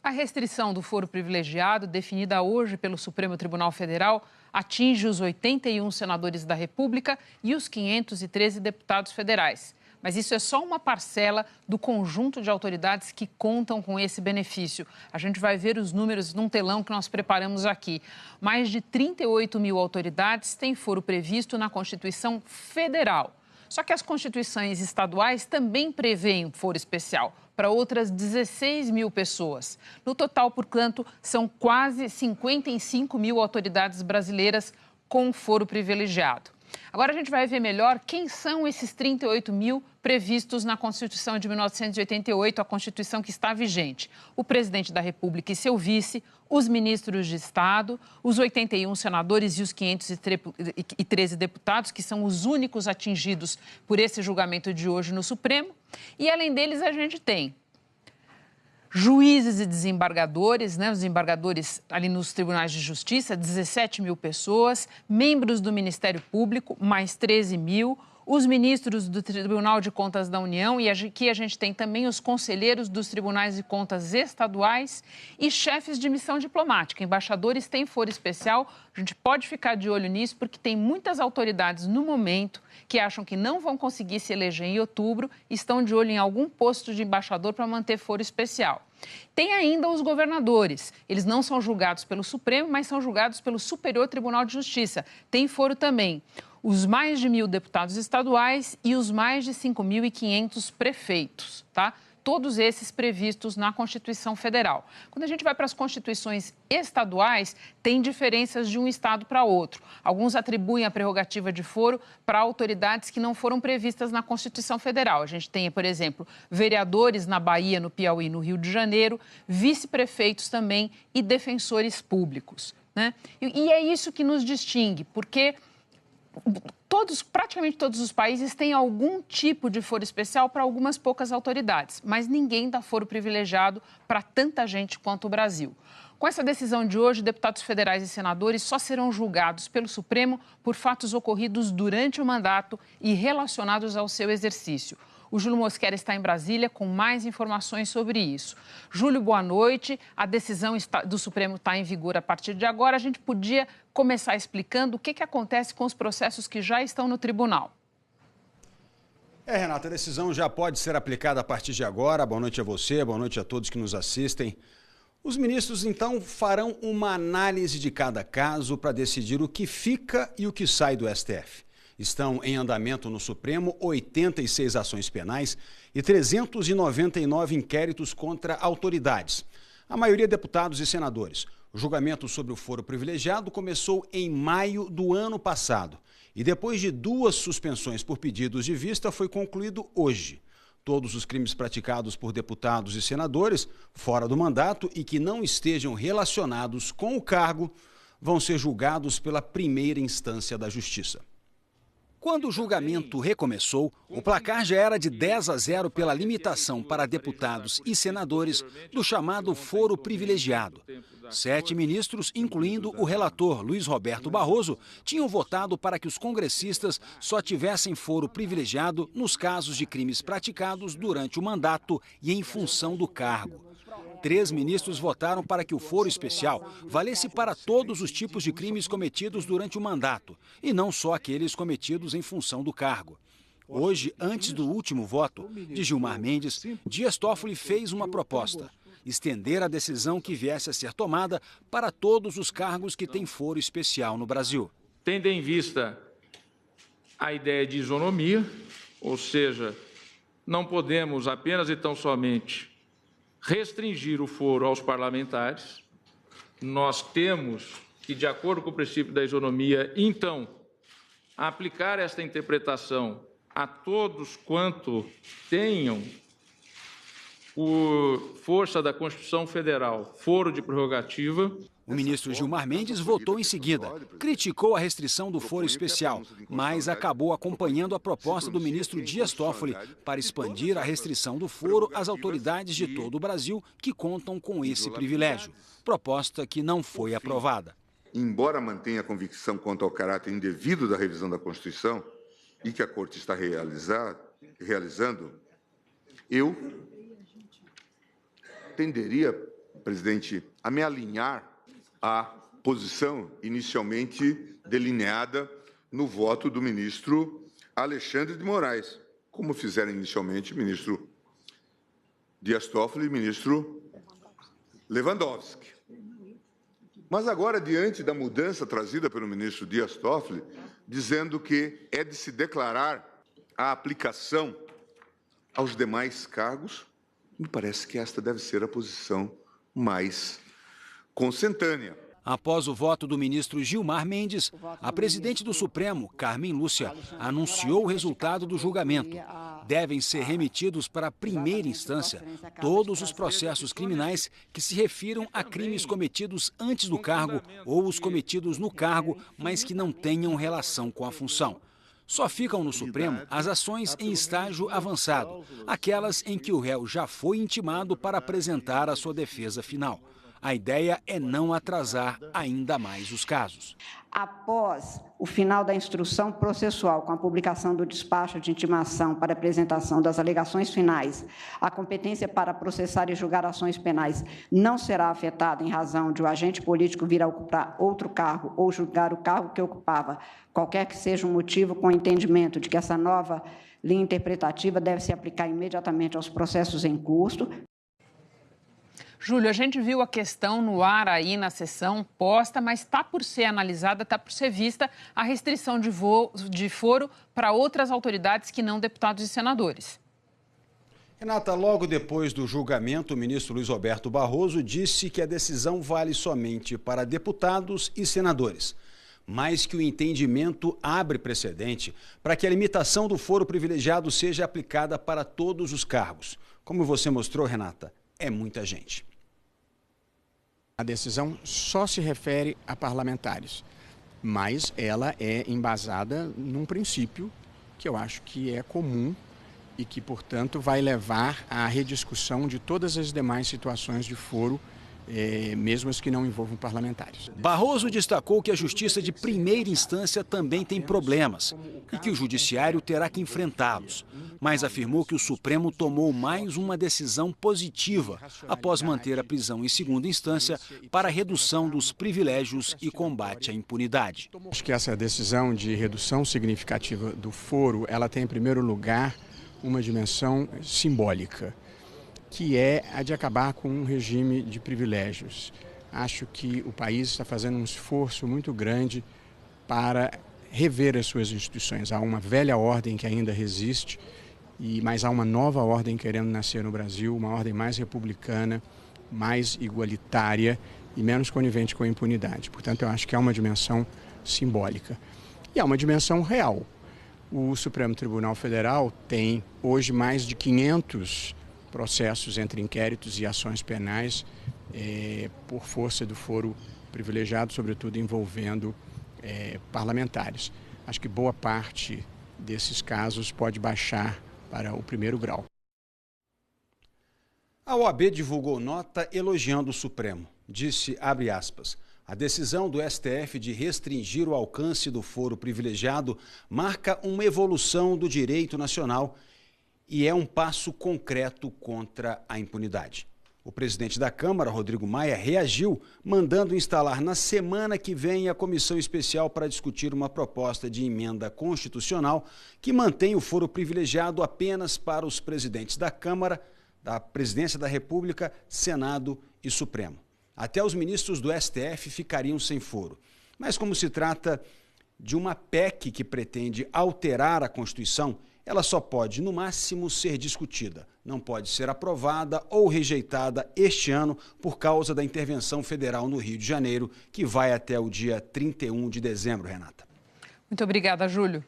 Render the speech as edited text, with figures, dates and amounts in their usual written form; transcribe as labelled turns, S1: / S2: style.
S1: A restrição do foro privilegiado, definida hoje pelo Supremo Tribunal Federal, atinge os 81 senadores da República e os 513 deputados federais. Mas isso é só uma parcela do conjunto de autoridades que contam com esse benefício. A gente vai ver os números num telão que nós preparamos aqui. Mais de 38 mil autoridades têm foro previsto na Constituição Federal. Só que as constituições estaduais também prevêem foro especial para outras 16 mil pessoas. No total, portanto, são quase 55 mil autoridades brasileiras com foro privilegiado. Agora a gente vai ver melhor quem são esses 38 mil previstos na Constituição de 1988, a Constituição que está vigente. O presidente da República e seu vice, os ministros de Estado, os 81 senadores e os 513 deputados, que são os únicos atingidos por esse julgamento de hoje no Supremo. E, além deles, a gente tem juízes e desembargadores, os desembargadores ali nos tribunais de justiça, 17 mil pessoas, membros do Ministério Público, mais 13 mil, os ministros do Tribunal de Contas da União, e aqui a gente tem também os conselheiros dos tribunais de contas estaduais e chefes de missão diplomática. Embaixadores têm foro especial, a gente pode ficar de olho nisso, porque tem muitas autoridades no momento que acham que não vão conseguir se eleger em outubro e estão de olho em algum posto de embaixador para manter foro especial. Tem ainda os governadores. Eles não são julgados pelo Supremo, mas são julgados pelo Superior Tribunal de Justiça. Tem foro também os mais de 1.000 deputados estaduais e os mais de 5.500 prefeitos, tá? Todos esses previstos na Constituição Federal. Quando a gente vai para as constituições estaduais, tem diferenças de um estado para outro. Alguns atribuem a prerrogativa de foro para autoridades que não foram previstas na Constituição Federal. A gente tem, por exemplo, vereadores na Bahia, no Piauí e no Rio de Janeiro, vice-prefeitos também e defensores públicos, né? E é isso que nos distingue, porque praticamente todos os países têm algum tipo de foro especial para algumas poucas autoridades, mas ninguém dá foro privilegiado para tanta gente quanto o Brasil. Com essa decisão de hoje, deputados federais e senadores só serão julgados pelo Supremo por fatos ocorridos durante o mandato e relacionados ao seu exercício. O Júlio Mosquera está em Brasília com mais informações sobre isso. Júlio, boa noite. A decisão do Supremo está em vigor a partir de agora. A gente podia começar explicando o que acontece com os processos que já estão no tribunal.
S2: Renata, a decisão já pode ser aplicada a partir de agora. Boa noite a você, boa noite a todos que nos assistem. Os ministros, então, farão uma análise de cada caso para decidir o que fica e o que sai do STF. Estão em andamento no Supremo 86 ações penais e 399 inquéritos contra autoridades, a maioria deputados e senadores. O julgamento sobre o foro privilegiado começou em maio do ano passado e depois de 2 suspensões por pedidos de vista foi concluído hoje. Todos os crimes praticados por deputados e senadores fora do mandato e que não estejam relacionados com o cargo vão ser julgados pela primeira instância da Justiça. Quando o julgamento recomeçou, o placar já era de 10-0 pela limitação para deputados e senadores do chamado foro privilegiado. 7 ministros, incluindo o relator Luiz Roberto Barroso, tinham votado para que os congressistas só tivessem foro privilegiado nos casos de crimes praticados durante o mandato e em função do cargo. 3 ministros votaram para que o foro especial valesse para todos os tipos de crimes cometidos durante o mandato, e não só aqueles cometidos em função do cargo. Hoje, antes do último voto de Gilmar Mendes, Dias Toffoli fez uma proposta: estender a decisão que viesse a ser tomada para todos os cargos que têm foro especial no Brasil.
S3: Tendo em vista a ideia de isonomia, ou seja, não podemos apenas e tão somente restringir o foro aos parlamentares. Nós temos que, de acordo com o princípio da isonomia, então, aplicar esta interpretação a todos quanto tenham, por força da Constituição Federal, foro de prerrogativa.
S2: O ministro Gilmar Mendes votou em seguida, criticou a restrição do foro especial, mas acabou acompanhando a proposta do ministro Dias Toffoli para expandir a restrição do foro às autoridades de todo o Brasil que contam com esse privilégio, proposta que não foi aprovada.
S4: Embora mantenha a convicção quanto ao caráter indevido da revisão da Constituição e que a Corte está realizando, eu tenderia presidente, a me alinhar à posição inicialmente delineada no voto do ministro Alexandre de Moraes, como fizeram inicialmente o ministro Dias Toffoli e o ministro Lewandowski. Mas agora, diante da mudança trazida pelo ministro Dias Toffoli, dizendo que é de se declarar a aplicação aos demais cargos, me parece que esta deve ser a posição mais consentânea.
S2: Após o voto do ministro Gilmar Mendes, a presidente do Supremo, Carmen Lúcia, anunciou o resultado do julgamento. Devem ser remetidos para a primeira instância todos os processos criminais que se refiram a crimes cometidos antes do cargo ou os cometidos no cargo, mas que não tenham relação com a função. Só ficam no Supremo as ações em estágio avançado, aquelas em que o réu já foi intimado para apresentar a sua defesa final. A ideia é não atrasar ainda mais os casos.
S5: Após o final da instrução processual, com a publicação do despacho de intimação para apresentação das alegações finais, a competência para processar e julgar ações penais não será afetada em razão de o agente político vir a ocupar outro cargo ou julgar o cargo que ocupava, qualquer que seja o motivo, com o entendimento de que essa nova linha interpretativa deve se aplicar imediatamente aos processos em curso.
S1: Júlio, a gente viu a questão no ar aí na sessão posta, mas está por ser analisada, está por ser vista a restrição de foro para outras autoridades que não deputados e senadores.
S2: Renata, logo depois do julgamento, o ministro Luiz Roberto Barroso disse que a decisão vale somente para deputados e senadores, mas que o entendimento abre precedente para que a limitação do foro privilegiado seja aplicada para todos os cargos. Como você mostrou, Renata, é muita gente.
S6: A decisão só se refere a parlamentares, mas ela é embasada num princípio que eu acho que é comum e que, portanto, vai levar à rediscussão de todas as demais situações de foro, mesmo as que não envolvam parlamentares.
S2: Barroso destacou que a justiça de primeira instância também tem problemas e que o judiciário terá que enfrentá-los, mas afirmou que o Supremo tomou mais uma decisão positiva após manter a prisão em segunda instância para a redução dos privilégios e combate à impunidade.
S6: Acho que essa decisão de redução significativa do foro, ela tem, em primeiro lugar, uma dimensão simbólica, que é a de acabar com um regime de privilégios. Acho que o país está fazendo um esforço muito grande para rever as suas instituições. Há uma velha ordem que ainda resiste, mas há uma nova ordem querendo nascer no Brasil, uma ordem mais republicana, mais igualitária e menos conivente com a impunidade. Portanto, eu acho que há uma dimensão simbólica. E há uma dimensão real. O Supremo Tribunal Federal tem hoje mais de 500 processos entre inquéritos e ações penais por força do foro privilegiado, sobretudo envolvendo parlamentares. Acho que boa parte desses casos pode baixar para o primeiro grau.
S2: A OAB divulgou nota elogiando o Supremo. Disse, abre aspas, a decisão do STF de restringir o alcance do foro privilegiado marca uma evolução do direito nacional e é um passo concreto contra a impunidade. O presidente da Câmara, Rodrigo Maia, reagiu, mandando instalar na semana que vem a comissão especial para discutir uma proposta de emenda constitucional que mantém o foro privilegiado apenas para os presidentes da Câmara, da Presidência da República, Senado e Supremo. Até os ministros do STF ficariam sem foro. Mas como se trata de uma PEC que pretende alterar a Constituição, ela só pode, no máximo, ser discutida. Não pode ser aprovada ou rejeitada este ano por causa da intervenção federal no Rio de Janeiro, que vai até o dia 31 de dezembro, Renata.
S1: Muito obrigada, Júlio.